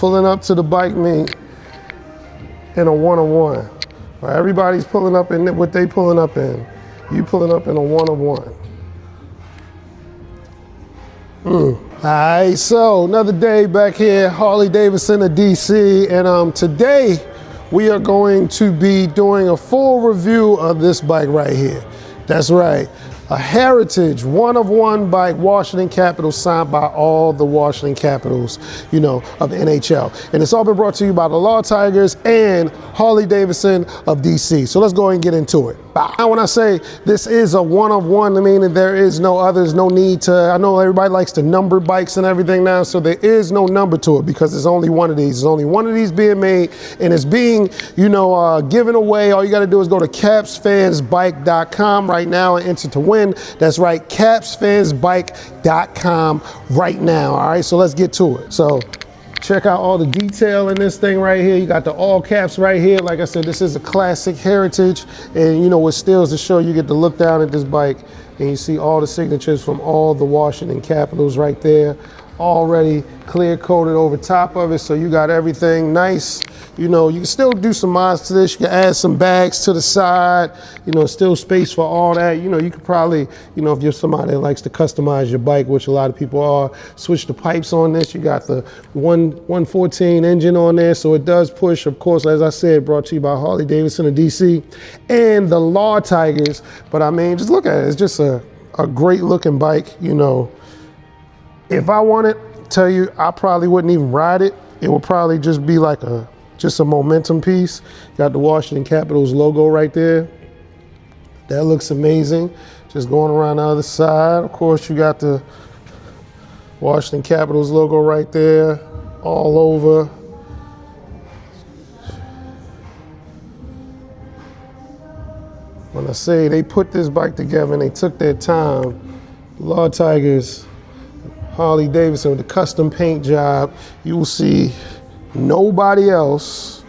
pulling up to the bike meet in a one-on-one. Everybody's pulling up in what they pulling up in. You pulling up in a one-on-one. All right, so another day back here, Harley Davidson of DC, and today we are going to be doing a full review of this bike right here. That's right, a heritage one-of-one bike, Washington Capitals, signed by all the Washington Capitals, you know, of NHL. And it's all been brought to you by the Law Tigers and Harley Davidson of DC. So let's go ahead and get into it. Now, when I say this is a one-of-one, I mean that there is no others, no need to, I know everybody likes to number bikes and everything now, so there is no number to it because there's only one of these. There's only one of these being made, and it's being, you know, given away. All you gotta do is go to capsfansbike.com right now and enter to win. That's right, capsfansbike.com right now. All right, so let's get to it. So check out all the detail in this thing right here. You got the all caps right here. Like I said, this is a classic heritage, and you know, with stills to show, you get to look down at this bike and you see all the signatures from all the Washington Capitals right there, already clear coated over top of it. So you got everything nice. You know, you can still do some mods to this. You can add some bags to the side, you know, still space for all that. You know, you could probably, you know, if you're somebody that likes to customize your bike, which a lot of people are, switch the pipes on this. You got the 114 engine on there, so it does push, of course, as I said, brought to you by Harley Davidson of DC and the Law Tigers. But I mean, just look at it. It's just a great looking bike, you know. If I wanted to tell you, I probably wouldn't even ride it. It would probably just be like just a momentum piece. Got the Washington Capitals logo right there. That looks amazing. Just going around the other side. Of course, you got the Washington Capitals logo right there, all over. When I say they put this bike together and they took their time, Law Tigers, Harley Davidson with the custom paint job, you will see nobody else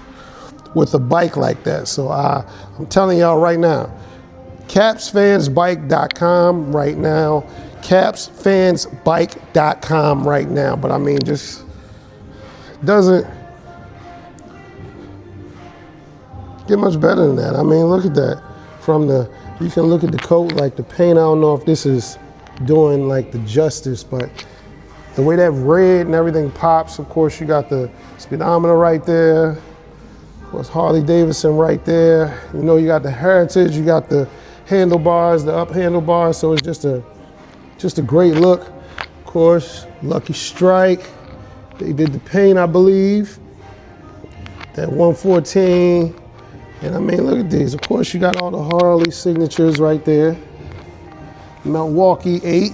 with a bike like that. So I'm telling y'all right now, capsfansbike.com right now, capsfansbike.com right now. But I mean, just doesn't get much better than that. I mean, look at that. You can look at the coat, like the paint, I don't know if this is doing like the justice, but the way that red and everything pops. Of course, you got the speedometer right there. Of course, Harley Davidson right there. You know, you got the heritage, you got the handlebars, the up handlebars. So it's just a great look. Of course, Lucky Strike. They did the paint, I believe. That 114. And I mean, look at these. Of course, you got all the Harley signatures right there. Milwaukee 8.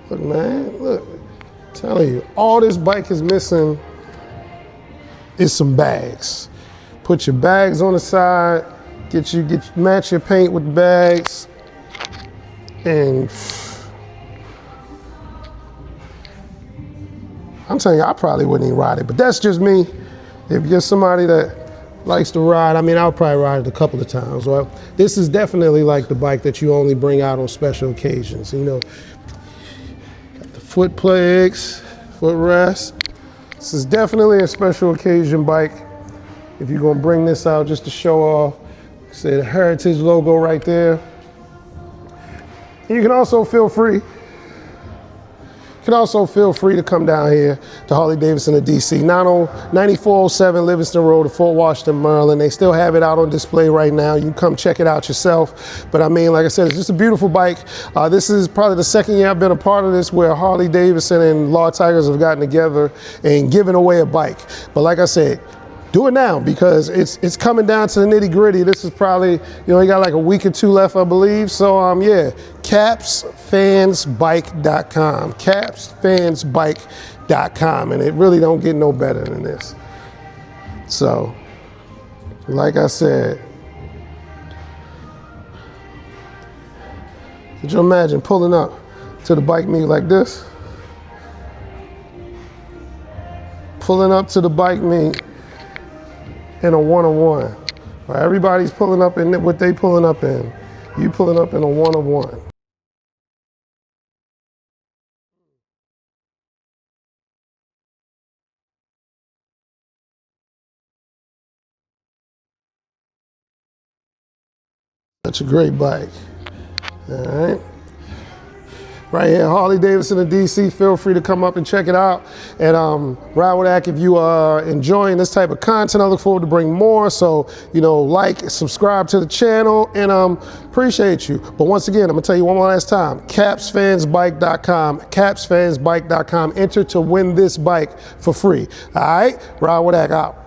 Look, man, look, I'm telling you, all this bike is missing is some bags. Put your bags on the side, match your paint with the bags, and I'm telling you, I probably wouldn't even ride it, but that's just me. If you're somebody that likes to ride, I mean, I'll probably ride it a couple of times. Well, this is definitely like the bike that you only bring out on special occasions, you know. Foot pegs, footrest. This is definitely a special occasion bike. If you're gonna bring this out just to show off, say the heritage logo right there. And you can also feel free to come down here to Harley Davidson of DC, 9407 Livingston Road, Fort Washington, Maryland. They still have it out on display right now. You can come check it out yourself. But I mean, like I said, it's just a beautiful bike. This is probably the second year I've been a part of this where Harley Davidson and Law Tigers have gotten together and given away a bike. But like I said, do it now because it's coming down to the nitty gritty. This is probably, you know, you got like a week or two left, I believe. So yeah, capsfansbike.com, capsfansbike.com, and it really don't get no better than this. So, like I said, could you imagine pulling up to the bike meet like this? Pulling up to the bike meet in a one-on-one. Everybody's pulling up in what they pulling up in. You pulling up in a one-on-one. That's a great bike. All right. Right here, Harley Davidson in DC. Feel free to come up and check it out. And ride with Ak if you are enjoying this type of content. I look forward to bring more. So, you know, like, subscribe to the channel, and appreciate you. But once again, I'm gonna tell you one more last time, capsfansbike.com, capsfansbike.com. Enter to win this bike for free. All right, Ride with Ak out.